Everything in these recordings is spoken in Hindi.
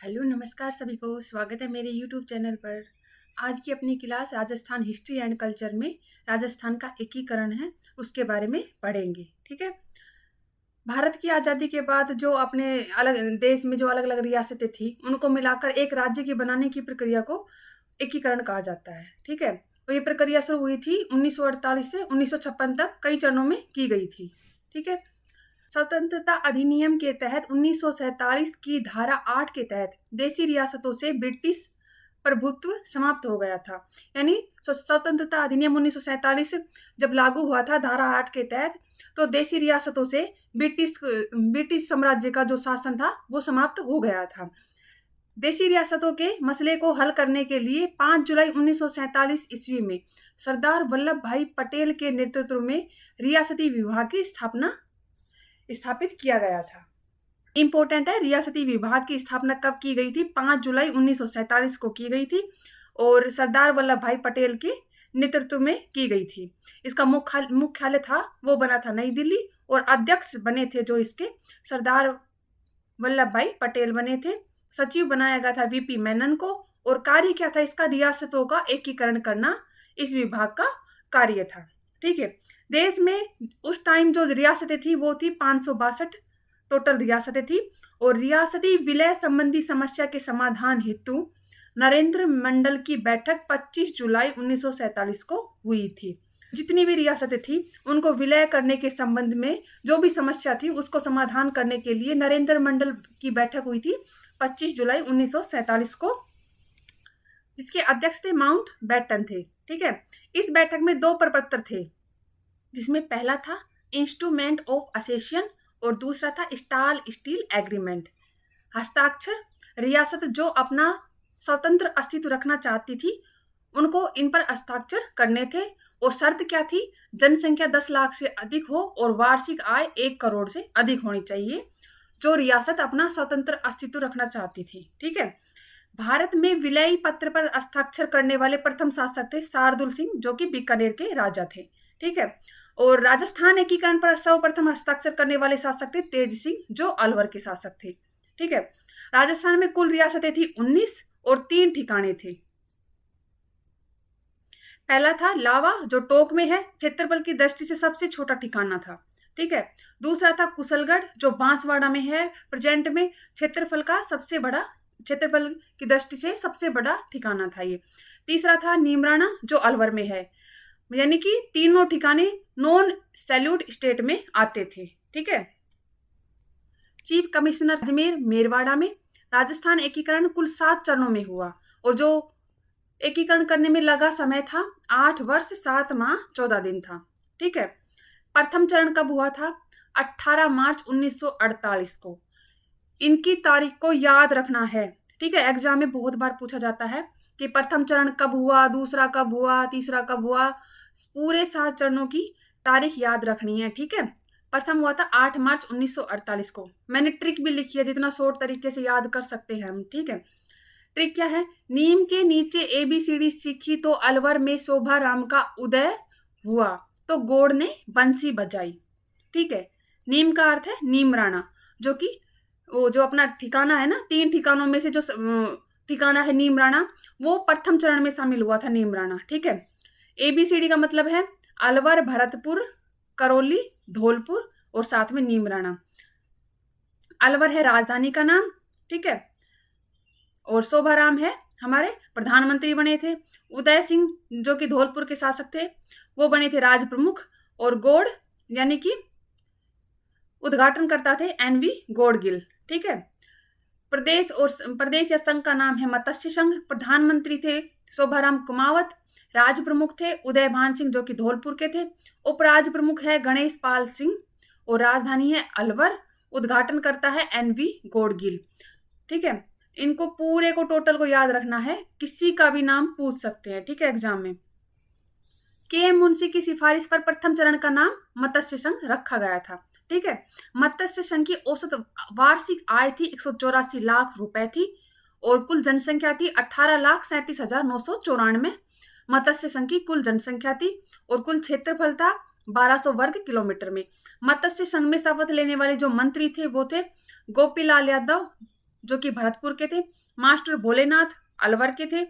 हेलो नमस्कार सभी को स्वागत है मेरे यूट्यूब चैनल पर। आज की अपनी class Rajasthan history and culture में राजस्थान का एकीकरण है, उसके बारे में पढ़ेंगे। ठीक है। भारत की आज़ादी के बाद जो अपने अलग देश में जो अलग अलग रियासतें थी उनको मिलाकर एक राज्य की बनाने की प्रक्रिया को एकीकरण कहा जाता है। ठीक है। तो ये प्रक्रिया शुरू हुई थी 1948 से 1956 तक कई चरणों में की गई थी। ठीक है। स्वतंत्रता अधिनियम के तहत 1947 की धारा 8 के तहत देशी रियासतों से ब्रिटिश प्रभुत्व समाप्त हो गया था। यानी स्वतंत्रता अधिनियम 1947 जब लागू हुआ था धारा 8 के तहत, तो देशी रियासतों से ब्रिटिश साम्राज्य का जो शासन था वो समाप्त हो गया था। देशी रियासतों के मसले को हल करने के लिए 5 जुलाई 1947 ईस्वी में सरदार वल्लभ भाई पटेल के नेतृत्व में रियासती विभाग की स्थापित किया गया था। इंपॉर्टेंट है, रियासती विभाग की स्थापना कब की गई थी? 5 जुलाई 1947 को की गई थी और सरदार वल्लभ भाई पटेल के नेतृत्व में की गई थी। इसका मुख्यालय था वो बना था नई दिल्ली और अध्यक्ष बने थे जो इसके सरदार वल्लभ भाई पटेल बने थे। सचिव बनाया गया था वीपी मेनन को और कार्य क्या था इसका? रियासतों का एकीकरण करना इस विभाग का कार्य था। ठीक है। देश में उस टाइम जो रियासतें थी वो थी 562 टोटल रियासतें थी और रियासती विलय संबंधी समस्या के समाधान हेतु नरेंद्र मंडल की बैठक 25 जुलाई 1947 को हुई थी। जितनी भी रियासतें थी उनको विलय करने के संबंध में जो भी समस्या थी उसको समाधान करने के लिए नरेंद्र मंडल की बैठक हुई थी 25 जुलाई 1947 को, जिसके अध्यक्ष थे माउंट बैटन थे। ठीक है। इस बैठक में 2 प्रपत्र थे, जिसमें पहला था इंस्ट्रूमेंट ऑफ एसेसियन और दूसरा था स्टाल स्टील एग्रीमेंट। हस्ताक्षर रियासत जो अपना स्वतंत्र अस्तित्व रखना चाहती थी उनको इन पर हस्ताक्षर करने थे और शर्त क्या थी? जनसंख्या 10 लाख से अधिक हो और वार्षिक आय 1 करोड़ से अधिक होनी चाहिए जो रियासत अपना स्वतंत्र अस्तित्व रखना चाहती थी। ठीक है। भारत में विलयी पत्र पर हस्ताक्षर करने वाले प्रथम शासक थे शार्दुल सिंह जो कि बीकानेर के राजा थे। ठीक है। और राजस्थान एकीकरण पर सर्वप्रथम हस्ताक्षर करने वाले शासक थे तेज सिंह जो अलवर के शासक थे। ठीक है। राजस्थान में कुल रियासतें थी 19 और 3 ठिकाने थे। पहला था लावा जो टोक में है, क्षेत्रफल की दृष्टि से सबसे छोटा ठिकाना था। ठीक है। दूसरा था कुशलगढ़ जो बांसवाड़ा में है, प्रेजेंट में क्षेत्रफल की दृष्टि से सबसे बड़ा ठिकाना था ये। तीसरा था नीमराणा जो अलवर में है, यानी कि तीनों ठिकाने नॉन सैल्यूट स्टेट में आते थे। ठीक है। चीफ कमिश्नर अजमेर मेरवाड़ा में। राजस्थान एकीकरण कुल 7 चरणों में हुआ और जो एकीकरण करने में लगा समय था 8 वर्ष 7 माह 14 दिन था। ठीक है। प्रथम चरण कब हुआ था? 18 मार्च 1948 को। इनकी तारीख को याद रखना है। ठीक है। एग्जाम में बहुत बार पूछा जाता है कि प्रथम चरण कब हुआ, दूसरा कब हुआ, तीसरा कब हुआ। पूरे 7 चरणों की तारीख याद रखनी है। ठीक है। प्रथम हुआ था 8 मार्च 1948 को। मैंने ट्रिक भी लिखी है जितना शॉर्ट तरीके से याद कर सकते हैं हम। ठीक है। ट्रिक क्या है? नीम के नीचे ABCD सीखी तो अलवर में शोभा राम का उदय हुआ तो गोड़ ने बंसी बजाई। ठीक है। नीम का अर्थ है नीमराणा, जो कि वो जो अपना ठिकाना है ना, 3 ठिकानों में से जो ठिकाना है नीमराणा, वो प्रथम चरण में शामिल हुआ था नीमराणा। ठीक है। ABCD का मतलब है अलवर, भरतपुर, करौली, धौलपुर और साथ में नीमराणा। अलवर है राजधानी का नाम। ठीक है। और शोभाराम है हमारे प्रधानमंत्री बने थे। उदय सिंह जो कि धौलपुर के शासक थे वो बने थे राज प्रमुख और गोड़ यानी कि उद्घाटन करता थे NV गोड़गिल। ठीक है। प्रदेश या संघ का नाम है मत्स्य संघ। प्रधानमंत्री थे शोभाराम कुमावत। राज प्रमुख थे उदय भान सिंह जो कि धौलपुर के थे। उपराज प्रमुख है गणेश पाल सिंह और राजधानी है अलवर। उद्घाटन करता है NV गोड़गिल। ठीक है। इनको पूरे को टोटल को याद रखना है, किसी का भी नाम पूछ सकते हैं। ठीक है। एग्जाम में KM मुंशी की सिफारिश पर प्रथम चरण का नाम मत्स्य संघ रखा गया था। ठीक है। मत्स्य संघ की औसत वार्षिक आय थी 184 लाख रुपए थी और कुल जनसंख्या थी 18,37,994। मत्स्य संघ की कुल जनसंख्या थी और कुल क्षेत्रफल था 1200 वर्ग किलोमीटर में। मत्स्य संघ में शपथ लेने वाले जो मंत्री थे वो थे गोपीलाल यादव, जो कि भरतपुर के थे, मास्टर भोलेनाथ अलवर के थे,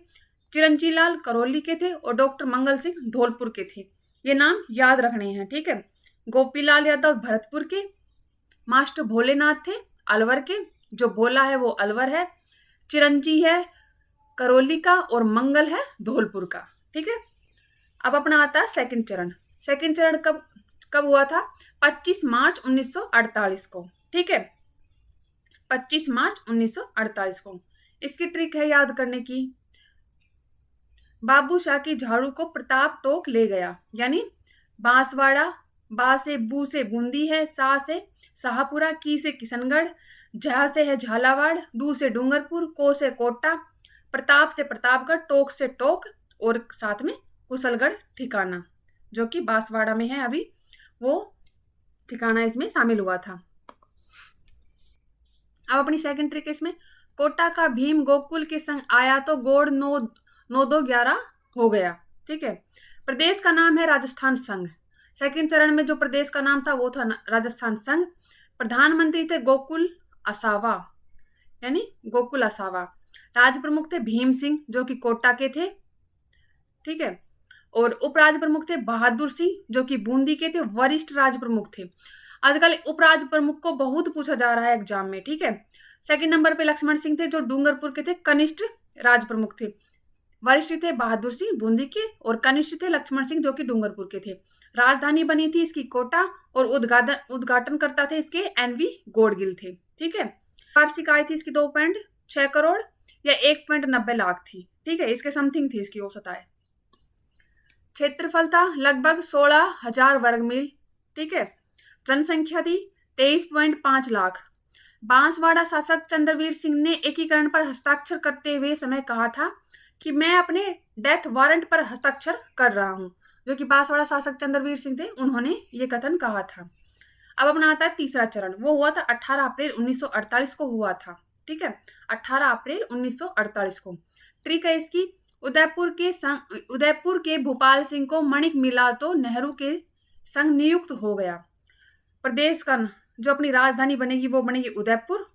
चिरंजी लाल करौली के थे और डॉक्टर मंगल सिंह धौलपुर के थे। ये नाम याद रखने हैं, ठीक है। गोपीलाल यादव भरतपुर के, मास्टर भोलेनाथ थे अलवर के, जो भोला है वो अलवर है, चिरंजी है करौली का और मंगल है धौलपुर का, ठीक है। अब अपना आता है सेकंड चरण। सेकंड चरण कब कब हुआ था? 25 मार्च 1948 को, ठीक है। 25 मार्च 1948 को। इसकी ट्रिक है याद करने की। बाबू शाह की झाड़ू को प्रताप टोक ले गया, यानी बांसवाड़ा, बा से बू से बूंदी है, सा से शाहपुरा, की से किशनगढ़, झा से है झालावाड़, डू से डूंगरपुर, को से कोटा, प्रताप से प्रतापगढ़, टोक से टोक और साथ में कुशलगढ़ ठिकाना, जो कि बांसवाड़ा में है अभी, वो ठिकाना इसमें शामिल हुआ था। अब अपनी सेकंड ट्रिक इसमें, कोटा का भीम गोकुल के संग आया तो गोड़ 9-2-11 हो गया, ठीक है। प्रदेश का नाम है राजस्थान संघ। सेकंड चरण में जो प्रदेश का नाम था वो था राजस्थान संघ। प्रधानमंत्री थे गोकुल असावा, यानी गोकुल असावा। राज प्रमुख थे भीम सिंह, जो कि कोटा के थे, ठीक है। और उपराज प्रमुख थे बहादुर सिंह, जो कि बूंदी के थे, वरिष्ठ राज प्रमुख थे। आजकल उपराज प्रमुख को बहुत पूछा जा रहा है एग्जाम में, ठीक है। सेकंड नंबर पे लक्ष्मण सिंह थे, जो डूंगरपुर के थे, कनिष्ठ राज प्रमुख थे। वरिष्ठ थे बहादुर सिंह बूंदी के और कनिष्ठ थे लक्ष्मण सिंह, जो कि डूंगरपुर के थे। राजधानी बनी थी इसकी कोटा और उद्घाटन करता थे इसके NV गोडगिल थे, ठीक है। वार्षिक आय थी इसकी 2.6 करोड़ या 1.90 लाख थी, ठीक है। इसके समथिंग थी इसकी औसत आय। क्षेत्रफल था लगभग 16,000 वर्ग मील, ठीक है। जनसंख्या थी 23.5 लाख। बांसवाड़ा शासक चंद्रवीर सिंह ने एकीकरण पर हस्ताक्षर करते हुए समय कहा था कि मैं अपने डेथ वारंट पर हस्ताक्षर कर रहा हूं, जो कि बांसवाड़ा शासक चंद्रवीर सिंह थे, उन्होंने ये कथन कहा था। अब अपना आता है तीसरा चरण, वो हुआ था 18 अप्रैल 1948 को हुआ था, ठीक है। 18 अप्रैल 1948 को। ट्रिक है इसकी, उदयपुर के भोपाल सिंह को मणिक मिला तो नेहरू के संग नियुक्त हो गया। प्रदेश का जो अपनी राजधानी बनेगी वो बनेगी उदयपुर।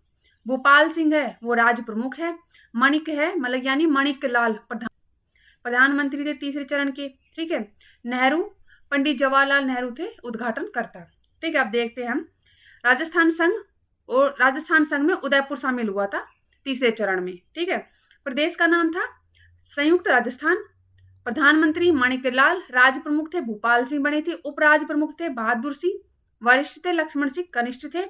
भोपाल सिंह है वो राज प्रमुख है। मणिक है मतलब यानी मणिक लाल प्रधानमंत्री थे तीसरे चरण के, ठीक है। नेहरू, पंडित जवाहरलाल नेहरू थे उद्घाटन करता, ठीक है। अब देखते हैं हम राजस्थान संघ में उदयपुर शामिल हुआ था तीसरे चरण में, ठीक है। प्रदेश का नाम था संयुक्त राजस्थान। प्रधानमंत्री माणिकलाल, राज प्रमुख थे भोपाल सिंह बने थे, उपराज प्रमुख थे बहादुर सिंह, वरिष्ठ थे लक्ष्मण सिंह, कनिष्ठ थे।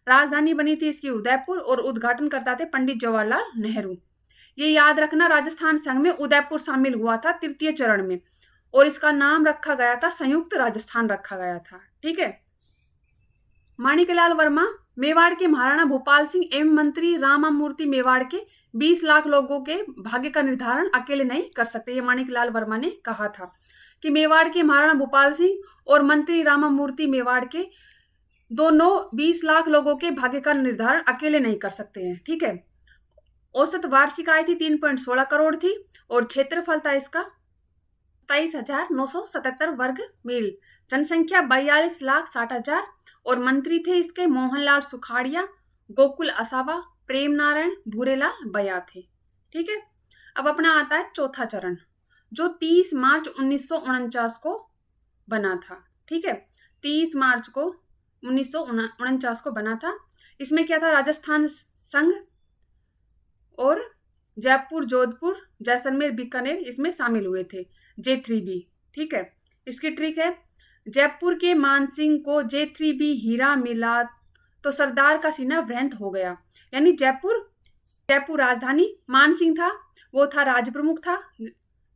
राजधानी बनी थी इसकी उदयपुर और उद्घाटन करता थे पंडित जवाहरलाल नेहरू। ये याद रखना, राजस्थान संघ में उदयपुर शामिल हुआ था तृतीय चरण में और इसका नाम रखा गया था संयुक्त राजस्थान रखा गया था, ठीक है। माणिकलाल वर्मा मेवाड़ के महाराणा भोपाल सिंह एवं मंत्री रामामूर्ति मेवाड़ के 20 लाख लोगों के भाग्य का निर्धारण अकेले नहीं कर सकते। ये माणिकलाल वर्मा ने कहा था कि मेवाड़ के महाराणा भोपाल सिंह और मंत्री रामामूर्ति मेवाड़ के दोनों 20 लाख लोगों के भाग्य का निर्धारण अकेले नहीं कर सकते हैं, ठीक है। औसत वार्षिक आय थी 3.16 करोड़ थी और क्षेत्रफल था इसका 27,977 वर्ग मील। जनसंख्या 42,60,000 और मंत्री थे इसके मोहनलाल सुखाड़िया, गोकुल असावा, प्रेम नारायण, भूरेलाल बया थे, ठीक है। अब अपना आता है चौथा चरण, जो 30 मार्च 1949 को बना था, ठीक है। 30 मार्च को 1949 को बना था। इसमें क्या था, राजस्थान संघ और जयपुर, जोधपुर, जैसलमेर, बीकानेर इसमें शामिल हुए थे, J3B, ठीक है। इसकी ट्रिक है, जयपुर के मानसिंह को J3B हीरा मिला तो सरदार का सीना व्रंत हो गया, यानी जयपुर राजधानी, मानसिंह था वो था राज प्रमुख था,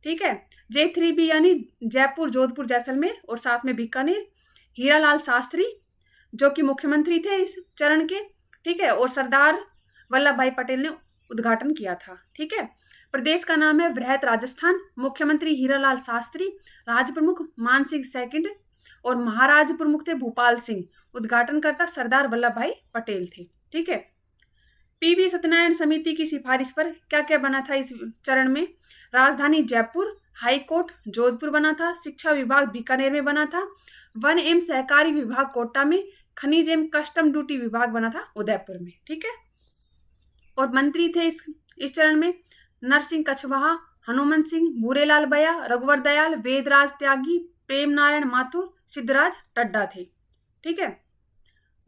ठीक है। J3B यानी जयपुर, जोधपुर, जैसलमेर और साथ में बीकानेर। हीरालाल शास्त्री जो कि मुख्यमंत्री थे इस चरण के, ठीक है, और सरदार वल्लभ भाई पटेल ने उद्घाटन किया था, ठीक है। प्रदेश का नाम है वृहत राजस्थान। मुख्यमंत्री हीरालाल शास्त्री, राज प्रमुख मानसिंह सेकंड और महाराज प्रमुख थे भोपाल सिंह, उद्घाटनकर्ता सरदार वल्लभ भाई पटेल थे, ठीक है। PV सत्यनारायण समिति की सिफारिश पर क्या क्या बना था इस चरण में, राजधानी जयपुर, हाईकोर्ट जोधपुर बना था, शिक्षा विभाग बीकानेर में बना था, वन एवं सहकारी विभाग कोटा में, खनिज एवं कस्टम ड्यूटी विभाग बना था उदयपुर में, ठीक है। और मंत्री थे इस चरण में नरसिंह कछवाहा, हनुमंत सिंह, भूरेलाल बया, रघुवर दयाल, वेदराज त्यागी, प्रेम नारायण माथुर, सिद्धराज टड्डा थे। ठीक है।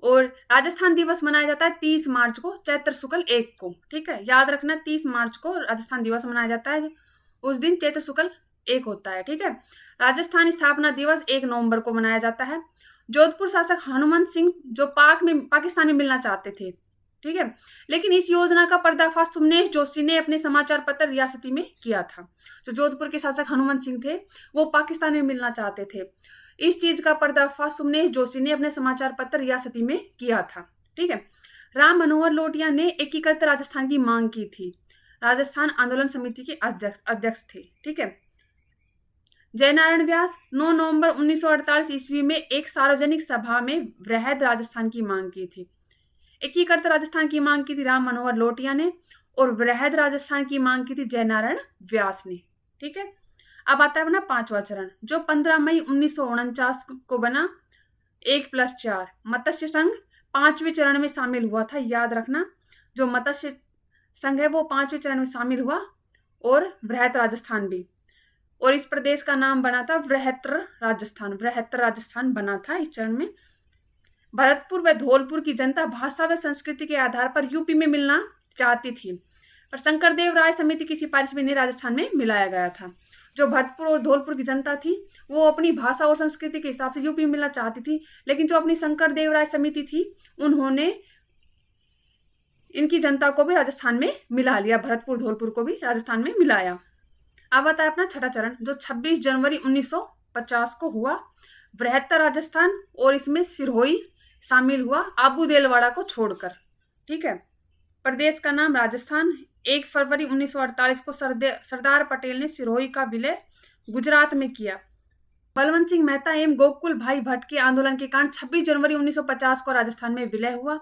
और राजस्थान दिवस मनाया जाता है 30 मार्च को, चैत्र शुक्ल 1 को। ठीक है, याद रखना 30 मार्च को राजस्थान दिवस मनाया जाता है। उस दिन चैत्र शुक्ल 1 होता है। ठीक है। राजस्थान स्थापना दिवस 1 नवंबर को मनाया जाता है। जोधपुर शासक हनुमंत सिंह जो पाकिस्तान में मिलना चाहते थे। ठीक है, लेकिन इस योजना का पर्दाफाश सुमनेश जोशी ने अपने समाचार पत्र रियासती में किया था। जो जोधपुर के शासक हनुमंत सिंह थे वो पाकिस्तान में मिलना चाहते थे। इस चीज का पर्दाफाश सुमनेश जोशी ने अपने समाचार पत्र रियासती में किया था। ठीक है। राम मनोहर लोटिया ने एकीकृत राजस्थान की मांग की थी। राजस्थान आंदोलन समिति के अध्यक्ष थे। ठीक है। जयनारायण व्यास 9 नवंबर 1948 ईस्वी में एक सार्वजनिक सभा में वृहद राजस्थान की मांग की थी। एकीकृत राजस्थान की मांग की थी राम मनोहर लोटिया ने और वृहद राजस्थान की मांग की थी जयनारायण व्यास ने। ठीक है। अब आता है अपना 5वां चरण जो 15 मई 1949 को बना 1+4 मत्स्य संघ 5वें चरण में शामिल हुआ था। याद रखना जो मत्स्य संघ है वो 5वें चरण में शामिल हुआ और वृहत राजस्थान भी। और इस प्रदेश का नाम बना था वृहत्तर राजस्थान। वृहत्तर राजस्थान बना था इस चरण में। भरतपुर व धौलपुर की जनता भाषा व संस्कृति के आधार पर यूपी में मिलना चाहती थी, पर शंकरदेव राय समिति की सिफारिश में इन्हें राजस्थान में मिलाया गया था। जो भरतपुर और धौलपुर की जनता थी वो अपनी भाषा और संस्कृति के हिसाब से यूपी में मिलना चाहती थी, लेकिन जो अपनी शंकरदेव राय समिति थी उन्होंने इनकी जनता को भी राजस्थान में मिला लिया। भरतपुर धौलपुर को भी राजस्थान में मिलाया। अब आता है अपना छठा चरण जो 26 जनवरी 1950 को हुआ वृहत्तर राजस्थान और इसमें सिरोही शामिल हुआ आबू देलवाड़ा को छोड़कर। ठीक है। प्रदेश का नाम राजस्थान। 1 फरवरी 1948 को सरदार पटेल ने सिरोही का विलय गुजरात में किया। बलवंत सिंह मेहता एवं गोकुल भाई भट्ट के आंदोलन के कारण 26 जनवरी 1950 को राजस्थान में विलय हुआ।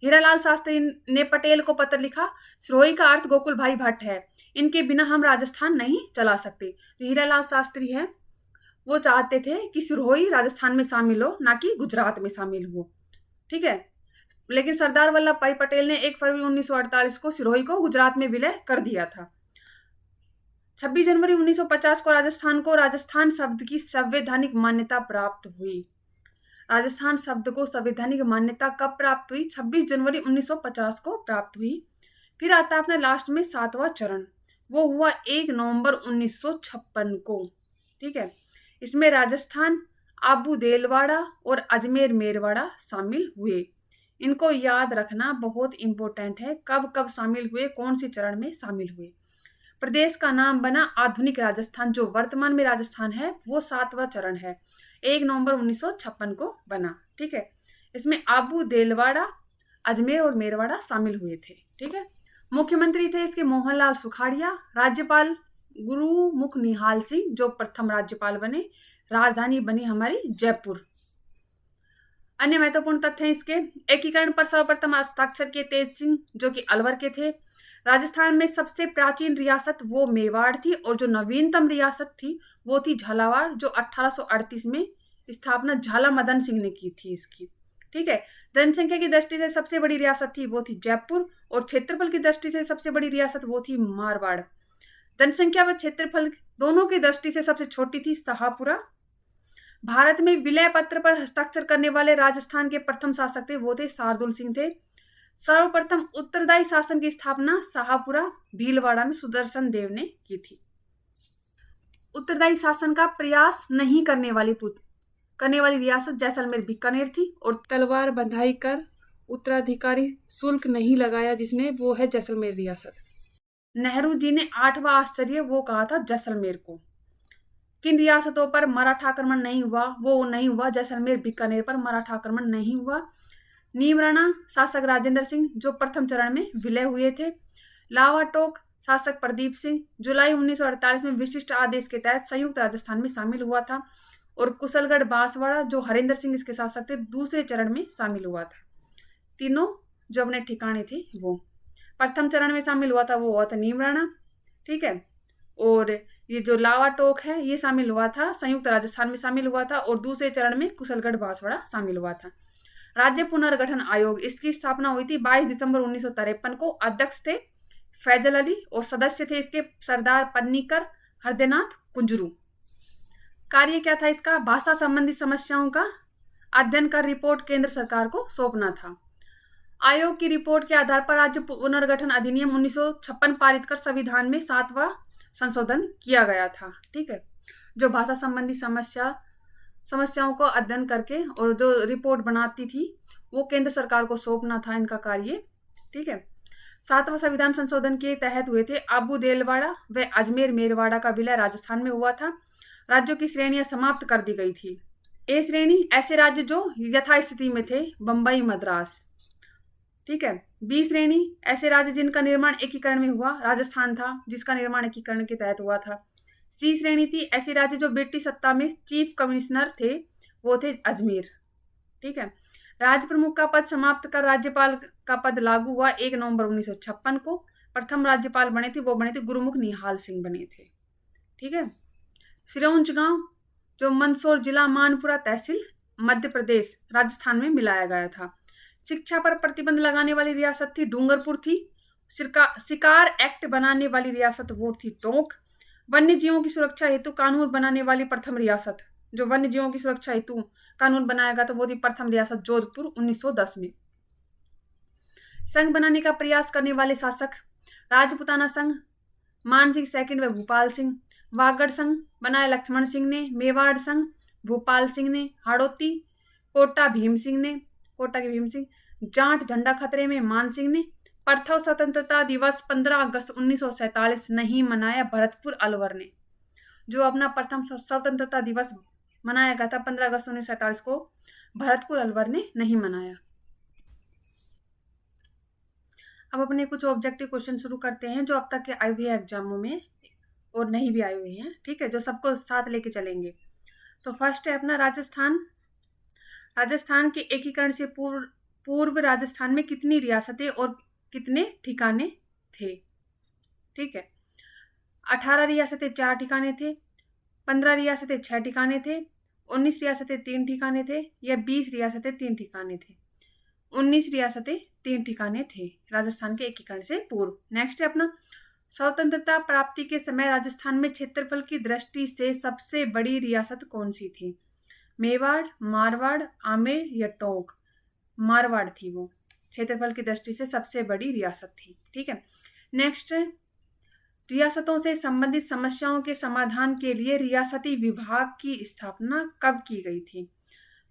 हीरालाल शास्त्री ने पटेल को पत्र लिखा, सिरोही का अर्थ गोकुल भाई भट्ट है, इनके बिना हम राजस्थान नहीं चला सकते। तो हीरालाल शास्त्री है वो चाहते थे कि सिरोही राजस्थान में शामिल हो, ना कि गुजरात में शामिल हो। ठीक है। लेकिन सरदार वल्लभ भाई पटेल ने 1 फरवरी 1948 को सिरोही को गुजरात में विलय कर दिया था। 26 जनवरी 1950 को राजस्थान शब्द की संवैधानिक मान्यता प्राप्त हुई। राजस्थान शब्द को संवैधानिक मान्यता कब प्राप्त हुई? 26 जनवरी 1950 को प्राप्त हुई। फिर आता है अपना लास्ट में 7वां चरण, वो हुआ 1 नवंबर 1956 को। ठीक है। इसमें राजस्थान, आबू देलवाड़ा और अजमेर मेरवाड़ा शामिल हुए। इनको याद रखना बहुत इंपॉर्टेंट है, कब कब शामिल हुए, कौन से चरण में शामिल हुए। प्रदेश का नाम बना आधुनिक राजस्थान। जो वर्तमान में राजस्थान है वो 7वां चरण है, 1 नवंबर 1956 को बना। ठीक है। इसमें आबू देलवाड़ा, अजमेर और मेरवाड़ा शामिल हुए थे। ठीक है। मुख्यमंत्री थे इसके मोहनलाल सुखाड़िया। राज्यपाल गुरुमुख निहाल सिंह जो प्रथम राज्यपाल बने। राजधानी बनी हमारी जयपुर। अन्य महत्वपूर्ण तथ्य हैं इसके, एकीकरण पर सर्वप्रथम हस्ताक्षर किए तेज सिंह जो कि अलवर के थे। राजस्थान में सबसे प्राचीन रियासत वो मेवाड़ थी और जो नवीनतम रियासत थी वो थी झालावाड़ जो 1838 में स्थापना झाला मदन सिंह ने की थी इसकी। ठीक है। जनसंख्या की दृष्टि से सबसे बड़ी रियासत थी वो थी जयपुर और क्षेत्रफल की दृष्टि से सबसे बड़ी रियासत वो थी मारवाड़। जनसंख्या व क्षेत्रफल दोनों की दृष्टि से सबसे छोटी थी शाहपुरा। भारत में विलय पत्र पर हस्ताक्षर करने वाले राजस्थान के प्रथम शासक थे वो थे शार्दुल सिंह थे। सर्वप्रथम उत्तरदायी शासन की स्थापना शाहपुरा भीलवाड़ा में सुदर्शन देव ने की थी। उत्तरदायी शासन का प्रयास नहीं करने वाली रियासत जैसलमेर बीकानेर थी और तलवार बंधाई कर उत्तराधिकारी शुल्क नहीं लगाया जिसने, वो है जैसलमेर रियासत। नेहरू जी ने 8वां आश्चर्य वो कहा था जैसलमेर को। किन रियासतों पर मराठा आक्रमण नहीं हुआ? वो नहीं हुआ जैसलमेर बीकानेर पर मराठा आक्रमण नहीं हुआ। नीमराणा शासक राजेंद्र सिंह जो प्रथम चरण में विलय हुए थे। लावाटोक शासक प्रदीप सिंह जुलाई 1948 में विशिष्ट आदेश के तहत संयुक्त राजस्थान में शामिल हुआ था। और कुशलगढ़ बांसवाड़ा जो हरेंद्र सिंह इसके शासक थे दूसरे चरण में शामिल हुआ था। तीनों जो अपने ठिकाने थे वो प्रथम चरण में शामिल हुआ था वो हुआ था नीमराणा। ठीक है। और ये जो लावाटोक है ये शामिल हुआ था संयुक्त राजस्थान में शामिल हुआ था और दूसरे चरण में कुशलगढ़ बांसवाड़ा शामिल हुआ था। राज्य पुनर्गठन आयोग, इसकी स्थापना हुई थी 22 दिसंबर 1953 को। अध्यक्ष थे फैजल अली और सदस्य थे इसके सरदार पन्नीकर हृदयनाथ कुंजरू। कार्य क्या था इसका? भाषा संबंधी समस्याओं का अध्ययन कर रिपोर्ट केंद्र सरकार को सौंपना था। आयोग की रिपोर्ट के आधार पर राज्य पुनर्गठन अधिनियम 1956 पारित कर संविधान में 7वां संशोधन किया गया था। ठीक है, जो भाषा संबंधी समस्याओं को अध्ययन करके और जो रिपोर्ट बनाती थी वो केंद्र सरकार को सौंपना था इनका कार्य। ठीक है, 7वां संविधान संशोधन के तहत हुए थे। अबू देलवाड़ा व अजमेर मेरवाड़ा का विलय राजस्थान में हुआ था। राज्यों की श्रेणियां समाप्त कर दी गई थी। ए श्रेणी ऐसे राज्य जो यथास्थिति में थे, बंबई मद्रास। ठीक है, बी श्रेणी ऐसे राज्य जिनका निर्माण एकीकरण में हुआ, राजस्थान था जिसका निर्माण एकीकरण के तहत हुआ था। सी श्रेणी थी ऐसे राज्य जो ब्रिटिश सत्ता में चीफ कमिश्नर थे, वो थे अजमेर। ठीक है, राज्य प्रमुख का पद समाप्त कर राज्यपाल का पद लागू हुआ 1 नवंबर 1956 को। प्रथम राज्यपाल बने थे वो बने थे गुरुमुख निहाल सिंह बने थे। ठीक है, सिरौंज गांव जो मंदसौर जिला मानपुरा तहसील मध्य प्रदेश राजस्थान में मिलाया गया था। शिक्षा पर प्रतिबंध लगाने वाली रियासत थी डूंगरपुर थी। शिकार एक्ट बनाने वाली रियासत वो थी टोंक। वन्य जीवों की सुरक्षा हेतु कानून बनाने वाली प्रथम रियासत, जो वन्य जीवों की सुरक्षा हेतु कानून बनाया गया तो वो थी प्रथम रियासत जोधपुर 1910 में। संघ बनाने का प्रयास करने वाले शासक राजपुताना संघ मान सिंह सेकंड व भूपाल सिंह। वागड़ संघ बनाया लक्ष्मण सिंह ने। मेवाड़ संघ भूपाल सिंह ने। हाड़ौती कोटा के भीम सिंह। जाट झंडा खतरे में मान सिंह ने। प्रथम स्वतंत्रता दिवस 15 अगस्त 1947 नहीं मनाया भरतपुर अलवर ने। जो अपना प्रथम स्वतंत्रता दिवस मनाया गया था 15 अगस्त 1947 को, भरतपुर अलवर ने नहीं मनाया। अब अपने कुछ ऑब्जेक्टिव क्वेश्चन शुरू करते हैं जो अब तक के आए हुए एग्जामों में और नहीं भी आए हुए हैं। ठीक है, जो सबको साथ लेके चलेंगे। तो फर्स्ट है अपना राजस्थान के एकीकरण से पूर्व राजस्थान में कितनी रियासतें और कितने ठिकाने थे? ठीक है, 18 रियासतें 4 ठिकाने थे, 15 रियासतें 6 ठिकाने थे, 19 रियासतें 3 ठिकाने थे, या 20 रियासतें 3 ठिकाने थे? 19 रियासतें 3 ठिकाने थे राजस्थान के एकीकरण से पूर्व। नेक्स्ट है अपना स्वतंत्रता प्राप्ति के समय राजस्थान में क्षेत्रफल की दृष्टि से सबसे बड़ी रियासत कौन सी थी? मेवाड़, मारवाड़, आमेर या टोंक? मारवाड़ थी वो, क्षेत्रफल की दृष्टि से सबसे बड़ी रियासत थी। ठीक है, नेक्स्ट है रियासतों से संबंधित समस्याओं के समाधान के लिए रियासती विभाग की स्थापना कब की गई थी?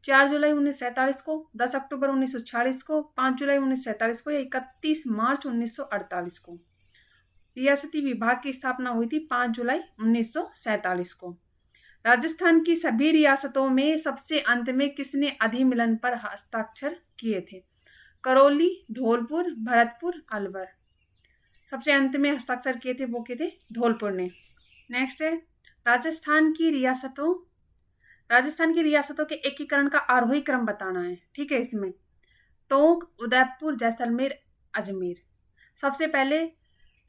4 जुलाई 1947 को, 10 अक्टूबर 1946 को, 5 जुलाई 1947 को या 31 मार्च 1948 को? रियासती विभाग की स्थापना हुई थी 5 जुलाई 1947 को। राजस्थान की सभी रियासतों में सबसे अंत में किसने अधिमिलन पर हस्ताक्षर किए थे? करौली, धौलपुर, भरतपुर, अलवर? सबसे अंत में हस्ताक्षर किए थे वो किए थे धौलपुर ने। नेक्स्ट है राजस्थान की रियासतों के एकीकरण का आरोही क्रम बताना है। ठीक है, इसमें टोंक, उदयपुर, जैसलमेर, अजमेर। सबसे पहले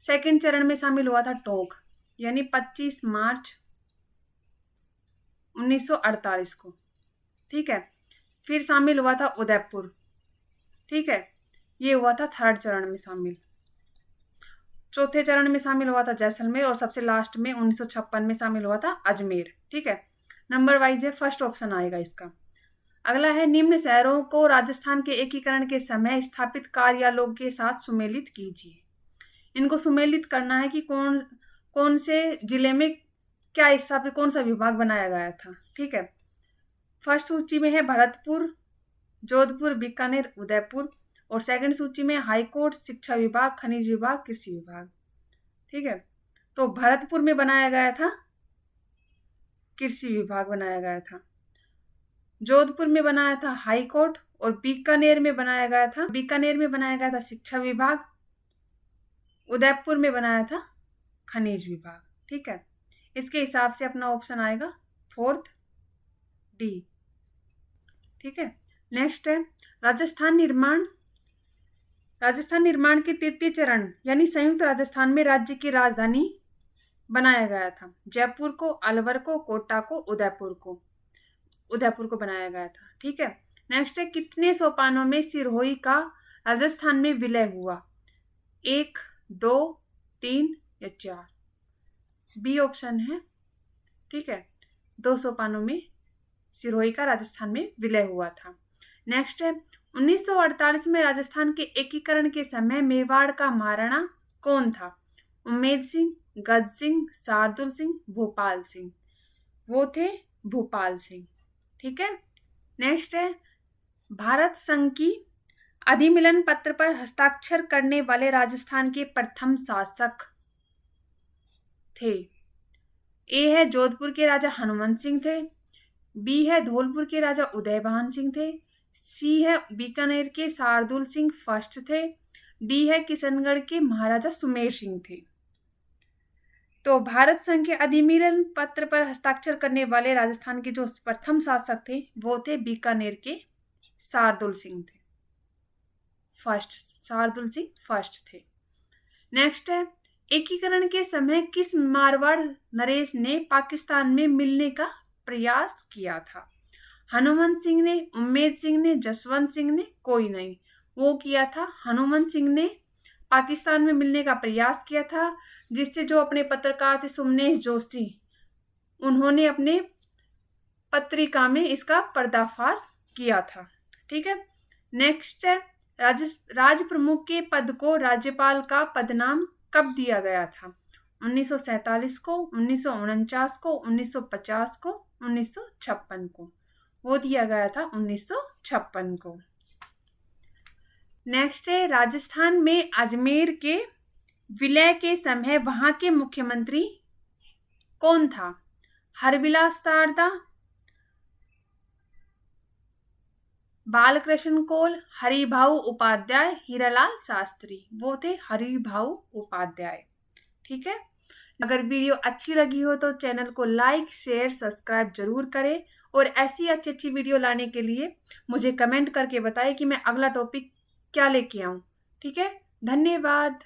सेकंड चरण में शामिल हुआ था टोंक, यानी 25 मार्च 1948 को। ठीक है, फिर शामिल हुआ था उदयपुर। ठीक है, ये हुआ था थर्ड चरण में शामिल। चौथे चरण में शामिल हुआ था जैसलमेर और सबसे लास्ट में 1956 में शामिल हुआ था अजमेर। ठीक है, नंबर वाइज है, फर्स्ट ऑप्शन आएगा इसका। अगला है निम्न शहरों को राजस्थान के एकीकरण के समय स्थापित कार्यालयों के साथ सुमेलित कीजिए। इनको सुमेलित करना है कि कौन से जिले में क्या स्थापित, कौन सा विभाग बनाया गया था। ठीक है, फर्स्ट सूची में है भरतपुर, जोधपुर, बीकानेर, उदयपुर, और सेकंड सूची में हाईकोर्ट, शिक्षा विभाग, खनिज विभाग, कृषि विभाग। ठीक है, तो भरतपुर में बनाया गया था कृषि विभाग बनाया गया था, जोधपुर में बनाया था हाईकोर्ट, और बीकानेर में बनाया गया था शिक्षा विभाग, उदयपुर में बनाया था खनिज विभाग। ठीक है, इसके हिसाब से अपना ऑप्शन आएगा 4th डी। ठीक है, नेक्स्ट है राजस्थान निर्माण के तृतीय चरण यानी संयुक्त राजस्थान में राज्य की राजधानी बनाया गया था। जयपुर को, अलवर को, कोटा को, उदयपुर को बनाया गया था। ठीक है, नेक्स्ट है, कितने सोपानों में सिरोही का राजस्थान में विलय हुआ? 1, 2, 3 या 4? बी ऑप्शन है, ठीक है, 2 सोपानों में सिरोही का राजस्थान में विलय हुआ था। नेक्स्ट है, 1948 में राजस्थान के एकीकरण के समय मेवाड़ का महाराणा कौन था? उम्मेद सिंह, गज सिंह, शार्दुल सिंह, भोपाल सिंह? वो थे भोपाल सिंह, ठीक है। नेक्स्ट है, भारत संघ की अधिमिलन पत्र पर हस्ताक्षर करने वाले राजस्थान के प्रथम शासक थे? ए है, जोधपुर के राजा हनुमंत सिंह थे। बी है, धौलपुर के राजा उदयभान सिंह थे। सी है, बीकानेर के शार्दुल सिंह फर्स्ट थे। डी है, किशनगढ़ के महाराजा सुमेर सिंह थे। तो भारत संघ के अधिमिलन पत्र पर हस्ताक्षर करने वाले राजस्थान के जो प्रथम शासक थे वो थे बीकानेर के शार्दुल सिंह थे। शार्दुल सिंह फर्स्ट थे। नेक्स्ट है, एकीकरण के समय किस मारवाड़ नरेश ने पाकिस्तान में मिलने का प्रयास किया था? हनुमंत सिंह ने, उम्मेद सिंह ने, जसवंत सिंह ने? कोई नहीं। वो किया था हनुमंत सिंह ने पाकिस्तान में मिलने का प्रयास किया था, जिससे जो अपने पत्रकार थे सुमनेश जोशी, उन्होंने अपने पत्रिका में इसका पर्दाफाश किया था, ठीक है। नेक्स्ट है, राज प्रमुख के पद को राज्यपाल का पदनाम कब दिया गया था? 1947 को, 1949 को, 1950 को, 1956 को? वो दिया गया था 1956 को। नेक्स्ट है, राजस्थान में अजमेर के विलय के समय वहां के मुख्यमंत्री कौन था? हरविलास सारदा, बालकृष्ण कोल, हरिभाऊ उपाध्याय, हीरालाल शास्त्री? वो थे हरिभाऊ उपाध्याय, ठीक है। अगर वीडियो अच्छी लगी हो तो चैनल को लाइक, शेयर, सब्सक्राइब जरूर करें और ऐसी अच्छी वीडियो लाने के लिए मुझे कमेंट करके बताएं कि मैं अगला टॉपिक क्या लेके आऊं, ठीक है। धन्यवाद।